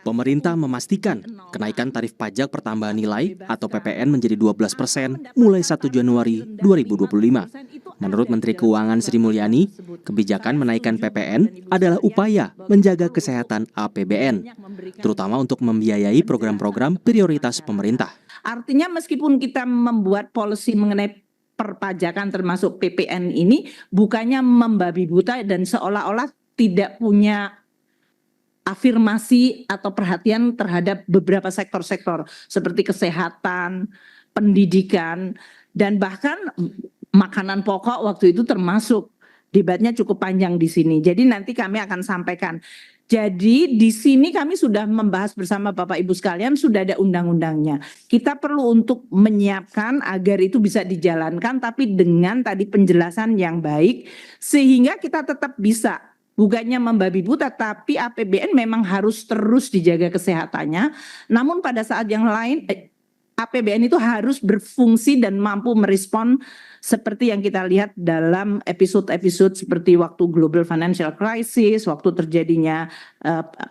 Pemerintah memastikan kenaikan tarif pajak pertambahan nilai atau PPN menjadi 12% mulai 1 Januari 2025. Menurut Menteri Keuangan Sri Mulyani, kebijakan menaikkan PPN adalah upaya menjaga kesehatan APBN, terutama untuk membiayai program-program prioritas pemerintah. Artinya meskipun kita membuat policy mengenai perpajakan termasuk PPN ini bukannya membabi buta dan seolah-olah tidak punya afirmasi atau perhatian terhadap beberapa sektor-sektor seperti kesehatan, pendidikan, dan bahkan makanan pokok waktu itu termasuk. Debatnya cukup panjang di sini. Jadi nanti kami akan sampaikan. Jadi di sini kami sudah membahas bersama Bapak Ibu sekalian, sudah ada undang-undangnya. Kita perlu untuk menyiapkan agar itu bisa dijalankan tapi dengan tadi penjelasan yang baik sehingga kita tetap bisa bukannya membabi buta, tapi APBN memang harus terus dijaga kesehatannya. Namun pada saat yang lain APBN itu harus berfungsi dan mampu merespon seperti yang kita lihat dalam episode-episode seperti waktu global financial crisis, waktu terjadinya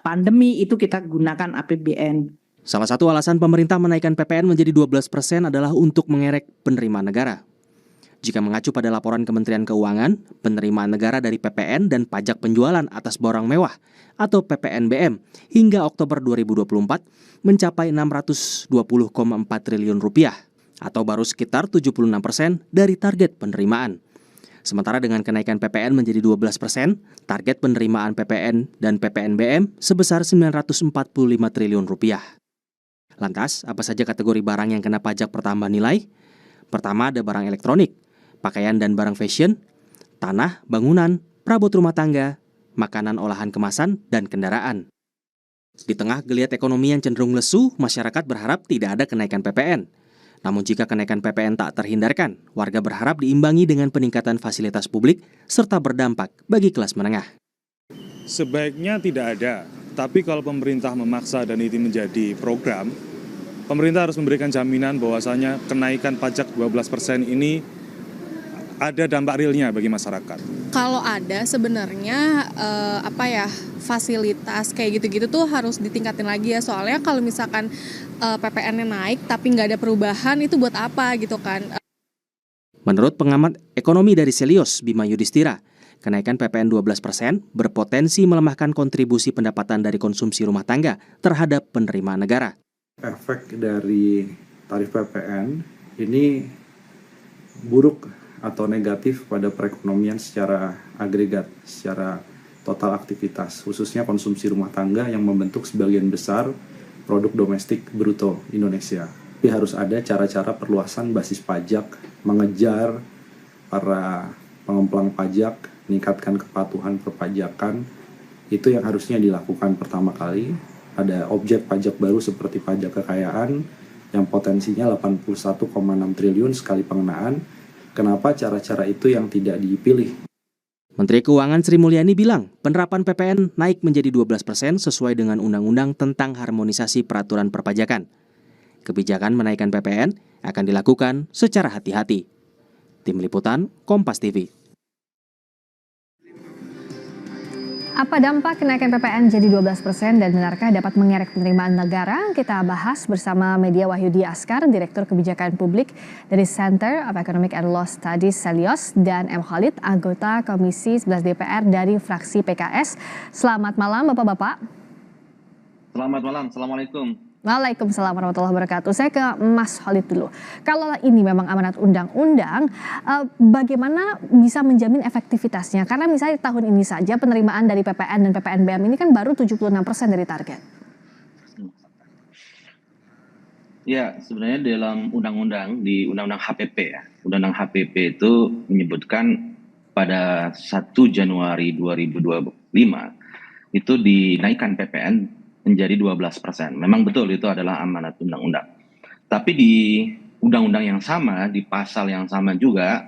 pandemi, itu kita gunakan APBN. Salah satu alasan pemerintah menaikkan PPN menjadi 12% adalah untuk mengerek penerimaan negara. Jika mengacu pada laporan Kementerian Keuangan, penerimaan negara dari PPN dan pajak penjualan atas barang mewah atau PPNBM hingga Oktober 2024 mencapai 620,4 triliun rupiah atau baru sekitar 76% dari target penerimaan. Sementara dengan kenaikan PPN menjadi 12%, target penerimaan PPN dan PPNBM sebesar 945 triliun rupiah. Lantas, apa saja kategori barang yang kena pajak pertambahan nilai? Pertama ada barang elektronik, pakaian dan barang fashion, tanah, bangunan, perabot rumah tangga, makanan olahan kemasan, dan kendaraan. Di tengah geliat ekonomi yang cenderung lesu, masyarakat berharap tidak ada kenaikan PPN. Namun jika kenaikan PPN tak terhindarkan, warga berharap diimbangi dengan peningkatan fasilitas publik serta berdampak bagi kelas menengah. Sebaiknya tidak ada, tapi kalau pemerintah memaksa dan ini menjadi program, pemerintah harus memberikan jaminan bahwasanya kenaikan pajak 12% ini ada dampak realnya bagi masyarakat. Kalau ada sebenarnya fasilitas kayak gitu-gitu tuh harus ditingkatin lagi ya, soalnya kalau misalkan PPN-nya naik tapi nggak ada perubahan itu buat apa gitu kan. Menurut pengamat ekonomi dari Selios, Bima Yudhistira, kenaikan PPN 12% berpotensi melemahkan kontribusi pendapatan dari konsumsi rumah tangga terhadap penerimaan negara. Efek dari tarif PPN ini buruk atau negatif pada perekonomian secara agregat, secara total aktivitas, khususnya konsumsi rumah tangga yang membentuk sebagian besar produk domestik bruto Indonesia. Tapi harus ada cara-cara perluasan basis pajak, mengejar para pengemplang pajak, meningkatkan kepatuhan perpajakan, itu yang harusnya dilakukan pertama kali. Ada objek pajak baru seperti pajak kekayaan yang potensinya 81,6 triliun sekali pengenaan. Kenapa cara-cara itu yang tidak dipilih? Menteri Keuangan Sri Mulyani bilang penerapan PPN naik menjadi 12% sesuai dengan Undang-Undang tentang Harmonisasi Peraturan Perpajakan. Kebijakan menaikkan PPN akan dilakukan secara hati-hati. Tim Liputan, Kompas TV. Apa dampak kenaikan PPN jadi 12% dan benarkah dapat mengerek penerimaan negara? Kita bahas bersama Media Wahyudi Askar, Direktur Kebijakan Publik dari Center of Economic and Law Studies Selios, dan M. Khalid, anggota Komisi 11 DPR dari fraksi PKS. Selamat malam Bapak-Bapak. Selamat malam, Assalamualaikum. Waalaikumsalam warahmatullahi wabarakatuh. Saya ke Mas Khalid dulu. Kalau ini memang amanat undang-undang, bagaimana bisa menjamin efektivitasnya? Karena misalnya tahun ini saja penerimaan dari PPN dan PPNBM ini kan baru 76% dari target. Ya, sebenarnya dalam undang-undang, di Undang-Undang HPP ya, Undang-Undang HPP itu menyebutkan pada 1 Januari 2025 itu dinaikkan PPN menjadi 12%. Memang betul itu adalah amanat undang-undang. Tapi di undang-undang yang sama, di pasal yang sama juga,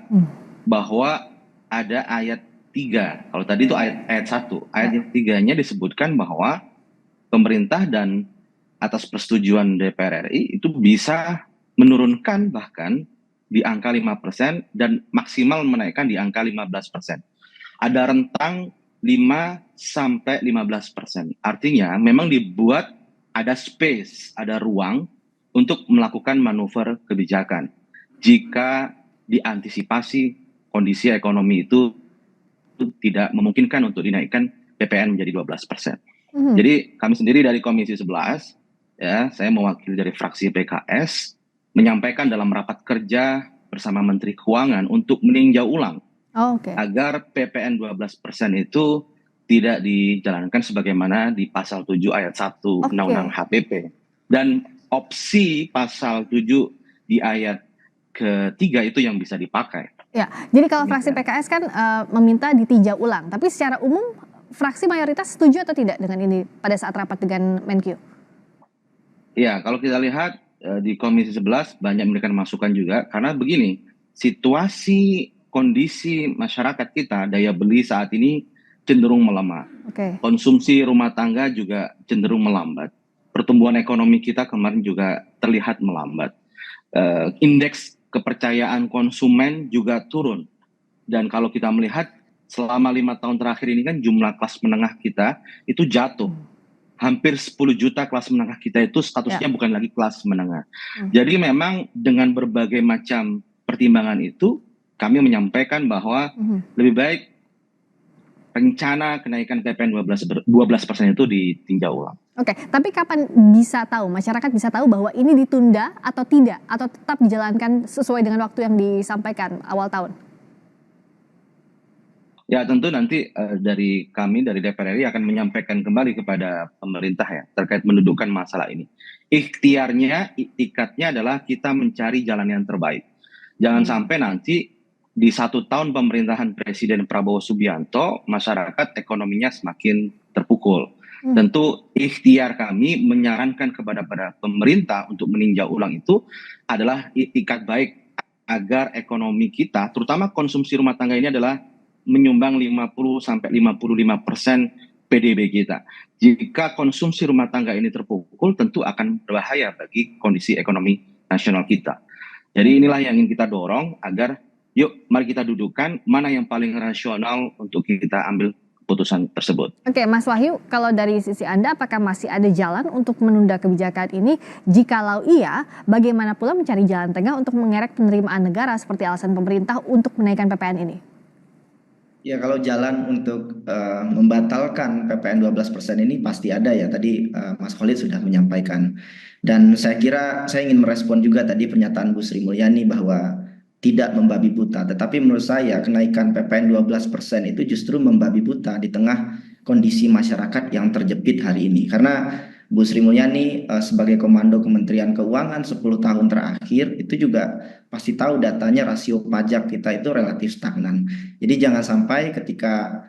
bahwa ada ayat 3. Kalau tadi itu ayat 1. Ayat 3-nya disebutkan bahwa pemerintah dan atas persetujuan DPR RI itu bisa menurunkan bahkan di angka 5% dan maksimal menaikkan di angka 15%. Ada rentang 5-15%. Artinya memang dibuat ada space, ada ruang untuk melakukan manuver kebijakan jika diantisipasi kondisi ekonomi itu tidak memungkinkan untuk dinaikkan PPN menjadi 12%. Jadi kami sendiri dari Komisi 11, ya, saya mewakili dari fraksi PKS, menyampaikan dalam rapat kerja bersama Menteri Keuangan untuk meninjau ulang agar PPN 12% itu tidak dijalankan sebagaimana di pasal 7 ayat 1 Undang-Undang HPP. Dan opsi pasal 7 di ayat ketiga itu yang bisa dipakai. Ya, jadi kalau fraksi PKS kan meminta ditinjau ulang, tapi secara umum fraksi mayoritas setuju atau tidak dengan ini pada saat rapat dengan Menkyu? Ya, kalau kita lihat di Komisi 11 banyak memberikan masukan juga, karena begini, situasi kondisi masyarakat kita, daya beli saat ini cenderung melemah. Konsumsi rumah tangga juga cenderung melambat. Pertumbuhan ekonomi kita kemarin juga terlihat melambat. Indeks kepercayaan konsumen juga turun. Dan kalau kita melihat selama 5 tahun terakhir ini kan jumlah kelas menengah kita itu jatuh. Hampir 10 juta kelas menengah kita itu statusnya bukan lagi kelas menengah. Jadi memang dengan berbagai macam pertimbangan itu, kami menyampaikan bahwa lebih baik rencana kenaikan PPN 12% itu ditinjau ulang. Oke, tapi kapan bisa tahu, masyarakat bisa tahu bahwa ini ditunda atau tidak, atau tetap dijalankan sesuai dengan waktu yang disampaikan awal tahun? Ya tentu nanti dari kami, dari DPR RI akan menyampaikan kembali kepada pemerintah ya terkait mendudukkan masalah ini. Ikhtiarnya, iktikadnya adalah kita mencari jalan yang terbaik. Jangan sampai nanti di 1 tahun pemerintahan Presiden Prabowo Subianto, masyarakat ekonominya semakin terpukul. Tentu ikhtiar kami menyarankan kepada pemerintah untuk meninjau ulang itu adalah itikad baik agar ekonomi kita, terutama konsumsi rumah tangga ini adalah menyumbang 50-55% PDB kita. Jika konsumsi rumah tangga ini terpukul, tentu akan berbahaya bagi kondisi ekonomi nasional kita. Jadi inilah yang ingin kita dorong agar yuk mari kita dudukkan mana yang paling rasional untuk kita ambil keputusan tersebut. Oke, Mas Wahyu, kalau dari sisi Anda apakah masih ada jalan untuk menunda kebijakan ini? Jikalau iya, bagaimana pula mencari jalan tengah untuk mengerek penerimaan negara seperti alasan pemerintah untuk menaikkan PPN ini? Ya, kalau jalan untuk membatalkan PPN 12% ini pasti ada ya. Tadi Mas Khalid sudah menyampaikan. Dan saya kira saya ingin merespon juga tadi pernyataan Bu Sri Mulyani bahwa tidak membabi buta. Tetapi menurut saya kenaikan PPN 12% itu justru membabi buta di tengah kondisi masyarakat yang terjepit hari ini. Karena Bu Sri Mulyani sebagai Komando Kementerian Keuangan 10 tahun terakhir itu juga pasti tahu datanya rasio pajak kita itu relatif stagnan. Jadi jangan sampai ketika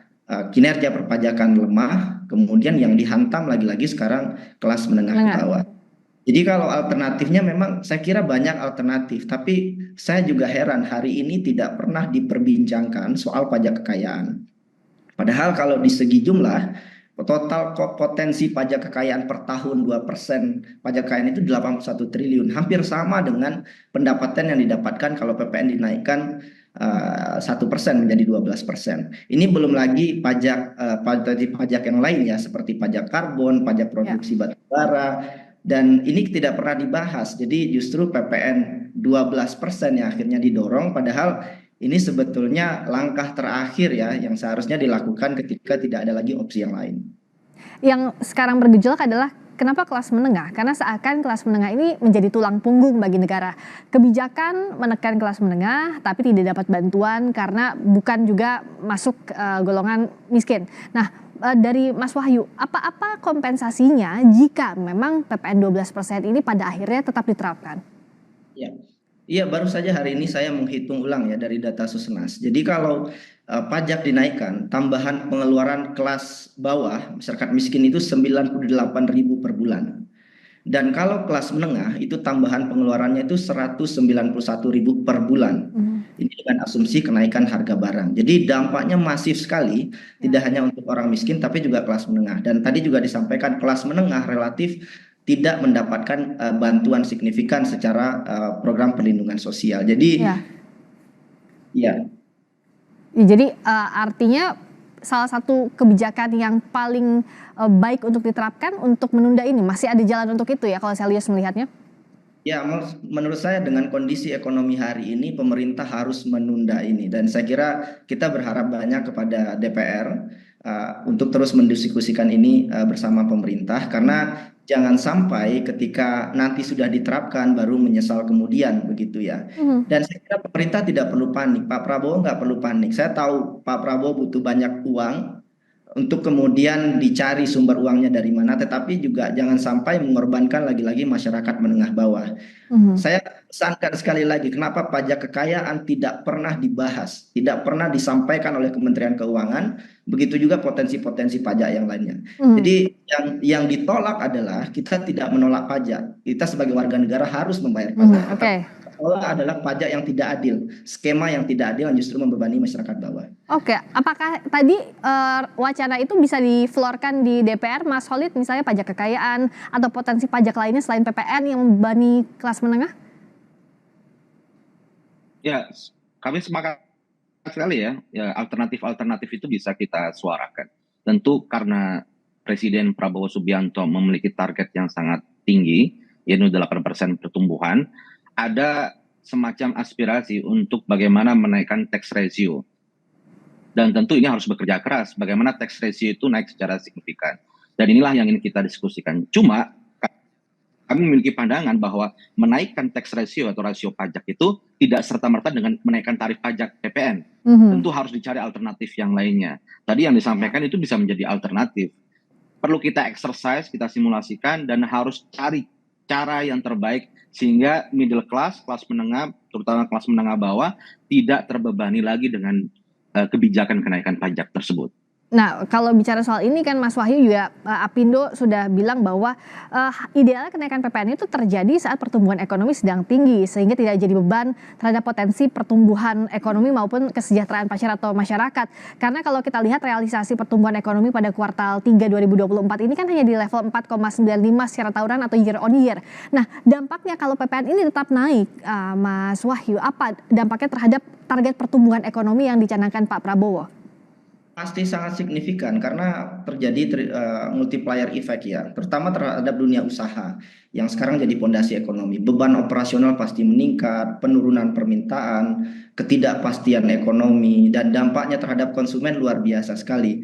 kinerja perpajakan lemah, kemudian yang dihantam lagi-lagi sekarang kelas menengah ke bawah. Jadi kalau alternatifnya memang saya kira banyak alternatif, tapi saya juga heran hari ini tidak pernah diperbincangkan soal pajak kekayaan. Padahal kalau di segi jumlah, total potensi pajak kekayaan per tahun 2% pajak kekayaan itu 81 triliun. Hampir sama dengan pendapatan yang didapatkan kalau PPN dinaikkan 1% menjadi 12%. Ini belum lagi pajak yang lain ya, seperti pajak karbon, pajak produksi batubara. Dan ini tidak pernah dibahas. Jadi justru PPN 12% yang akhirnya didorong, padahal ini sebetulnya langkah terakhir ya yang seharusnya dilakukan ketika tidak ada lagi opsi yang lain. Yang sekarang bergejolak adalah kenapa kelas menengah? Karena seakan kelas menengah ini menjadi tulang punggung bagi negara. Kebijakan menekan kelas menengah tapi tidak dapat bantuan karena bukan juga masuk golongan miskin. Nah, dari Mas Wahyu, apa kompensasinya jika memang PPN 12% ini pada akhirnya tetap diterapkan? Iya, baru saja hari ini saya menghitung ulang ya dari data Susenas. Jadi kalau pajak dinaikkan, tambahan pengeluaran kelas bawah, masyarakat miskin itu 98.000 per bulan. Dan kalau kelas menengah itu tambahan pengeluarannya itu 191.000 per bulan. Ini dengan asumsi kenaikan harga barang. Jadi dampaknya masif sekali, tidak hanya untuk orang miskin tapi juga kelas menengah. Dan tadi juga disampaikan kelas menengah relatif tidak mendapatkan bantuan signifikan secara program perlindungan sosial. Jadi Jadi artinya salah satu kebijakan yang paling baik untuk diterapkan untuk menunda ini? Masih ada jalan untuk itu ya kalau Selyus melihatnya? Ya, menurut saya dengan kondisi ekonomi hari ini pemerintah harus menunda ini dan saya kira kita berharap banyak kepada DPR untuk terus mendiskusikan ini bersama pemerintah karena jangan sampai ketika nanti sudah diterapkan baru menyesal kemudian begitu ya. Dan saya kira pemerintah tidak perlu panik, Pak Prabowo nggak perlu panik. Saya tahu Pak Prabowo butuh banyak uang untuk kemudian dicari sumber uangnya dari mana, tetapi juga jangan sampai mengorbankan lagi-lagi masyarakat menengah bawah. Saya pesankan sekali lagi, kenapa pajak kekayaan tidak pernah dibahas, tidak pernah disampaikan oleh Kementerian Keuangan, begitu juga potensi-potensi pajak yang lainnya. Jadi yang ditolak adalah kita tidak menolak pajak, kita sebagai warga negara harus membayar pajak. Adalah pajak yang tidak adil, skema yang tidak adil yang justru membebani masyarakat bawah. Oke, apakah tadi wacana itu bisa diflorkan di DPR, Mas Khalid, misalnya pajak kekayaan atau potensi pajak lainnya selain PPN yang membebani kelas menengah? Ya, kami sepakat sekali ya, alternatif-alternatif itu bisa kita suarakan. Tentu karena Presiden Prabowo Subianto memiliki target yang sangat tinggi, yaitu 8% pertumbuhan, ada semacam aspirasi untuk bagaimana menaikkan tax ratio. Dan tentu ini harus bekerja keras, bagaimana tax ratio itu naik secara signifikan. Dan inilah yang ingin kita diskusikan. Cuma kami memiliki pandangan bahwa menaikkan tax ratio atau rasio pajak itu tidak serta-merta dengan menaikkan tarif pajak PPN. Tentu harus dicari alternatif yang lainnya. Tadi yang disampaikan itu bisa menjadi alternatif. Perlu kita exercise, kita simulasikan, dan harus cari cara yang terbaik sehingga middle class, kelas menengah, terutama kelas menengah bawah, tidak terbebani lagi dengan kebijakan kenaikan pajak tersebut. Nah, kalau bicara soal ini kan Mas Wahyu juga Apindo sudah bilang bahwa idealnya kenaikan PPN itu terjadi saat pertumbuhan ekonomi sedang tinggi sehingga tidak jadi beban terhadap potensi pertumbuhan ekonomi maupun kesejahteraan masyarakat. Karena kalau kita lihat realisasi pertumbuhan ekonomi pada kuartal 3 2024 ini kan hanya di level 4,95 secara tahunan atau year on year. Nah, dampaknya kalau PPN ini tetap naik, Mas Wahyu, apa dampaknya terhadap target pertumbuhan ekonomi yang dicanangkan Pak Prabowo? Pasti sangat signifikan karena terjadi multiplier effect ya, terutama terhadap dunia usaha yang sekarang jadi pondasi ekonomi. Beban operasional pasti meningkat, penurunan permintaan, ketidakpastian ekonomi, dan dampaknya terhadap konsumen luar biasa sekali.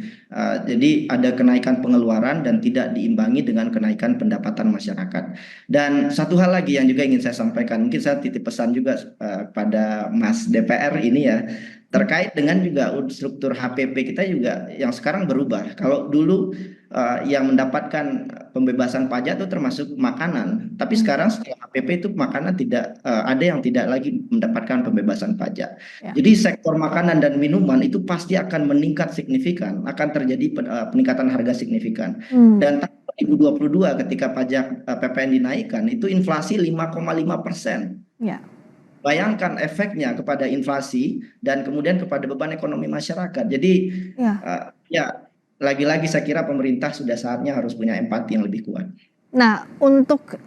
Jadi ada kenaikan pengeluaran dan tidak diimbangi dengan kenaikan pendapatan masyarakat. Dan satu hal lagi yang juga ingin saya sampaikan, mungkin saya titip pesan juga pada Mas DPR ini ya, terkait dengan juga struktur HPP kita juga yang sekarang berubah. Kalau dulu yang mendapatkan pembebasan pajak itu termasuk makanan, tapi sekarang setelah HPP itu makanan tidak ada yang tidak lagi mendapatkan pembebasan pajak. Jadi sektor makanan dan minuman itu pasti akan meningkat signifikan, akan terjadi peningkatan harga signifikan. Dan tahun 2022 ketika pajak PPN dinaikkan itu inflasi 5,5%. Bayangkan efeknya kepada inflasi dan kemudian kepada beban ekonomi masyarakat. Jadi lagi-lagi saya kira pemerintah sudah saatnya harus punya empati yang lebih kuat. Nah, untuk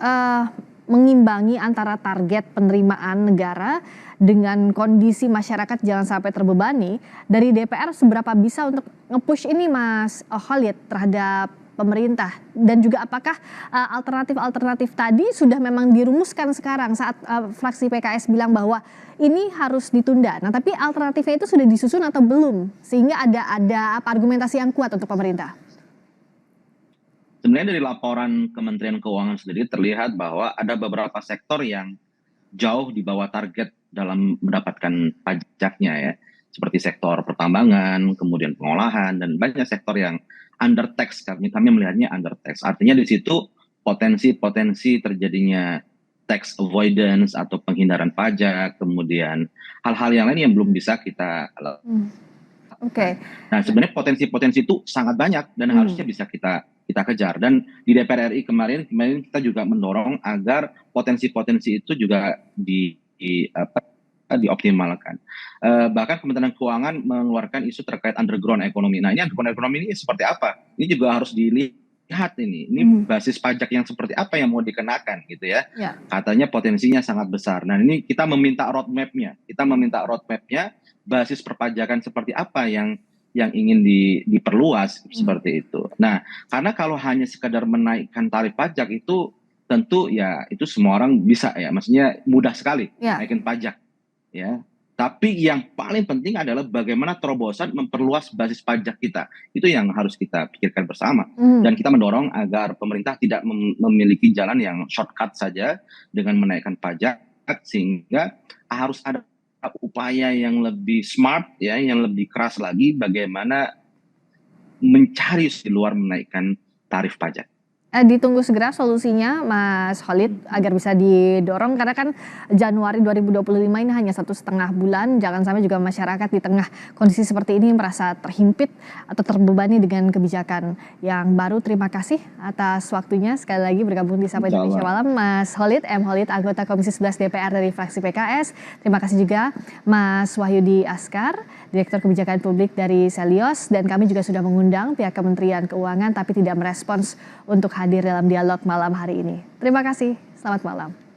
mengimbangi antara target penerimaan negara dengan kondisi masyarakat jangan sampai terbebani, dari DPR seberapa bisa untuk nge-push ini Mas Khalid terhadap pemerintah, dan juga apakah alternatif-alternatif tadi sudah memang dirumuskan sekarang saat fraksi PKS bilang bahwa ini harus ditunda. Nah, tapi alternatifnya itu sudah disusun atau belum sehingga ada argumentasi yang kuat untuk pemerintah? Sebenarnya dari laporan Kementerian Keuangan sendiri terlihat bahwa ada beberapa sektor yang jauh di bawah target dalam mendapatkan pajaknya ya, seperti sektor pertambangan, kemudian pengolahan, dan banyak sektor yang under tax. Kami melihatnya under tax. Artinya di situ potensi terjadinya tax avoidance atau penghindaran pajak, kemudian hal-hal yang lain yang belum bisa kita lakukan. Nah, sebenarnya potensi itu sangat banyak dan harusnya bisa kita kejar. Dan di DPR RI kemarin kita juga mendorong agar potensi-potensi itu juga dioptimalkan. Bahkan Kementerian Keuangan mengeluarkan isu terkait underground ekonomi. Nah, ini underground ekonomi ini seperti apa? Ini juga harus dilihat ini. Ini basis pajak yang seperti apa yang mau dikenakan gitu ya. Katanya potensinya sangat besar. Nah, ini kita meminta roadmap-nya. Basis perpajakan seperti apa yang yang ingin diperluas seperti itu. Nah, karena kalau hanya sekadar menaikkan tarif pajak itu tentu ya itu semua orang bisa ya, maksudnya mudah sekali naikin pajak ya. Tapi yang paling penting adalah bagaimana terobosan memperluas basis pajak kita. Itu yang harus kita pikirkan bersama. Dan kita mendorong agar pemerintah tidak memiliki jalan yang shortcut saja dengan menaikkan pajak, sehingga harus ada upaya yang lebih smart ya, yang lebih keras lagi bagaimana mencari di luar menaikkan tarif pajak. Ditunggu segera solusinya Mas Khalid agar bisa didorong, karena kan Januari 2025 ini hanya 1,5 bulan. Jangan sampai juga masyarakat di tengah kondisi seperti ini merasa terhimpit atau terbebani dengan kebijakan yang baru. Terima kasih atas waktunya sekali lagi bergabung di Sapa Indonesia Malam, Mas Khalid M. Khalid, anggota Komisi 11 DPR dari fraksi PKS. Terima kasih juga Mas Wahyudi Askar, Direktur Kebijakan Publik dari Selios, dan kami juga sudah mengundang pihak Kementerian Keuangan tapi tidak merespons untuk hadir dalam dialog malam hari ini. Terima kasih, selamat malam.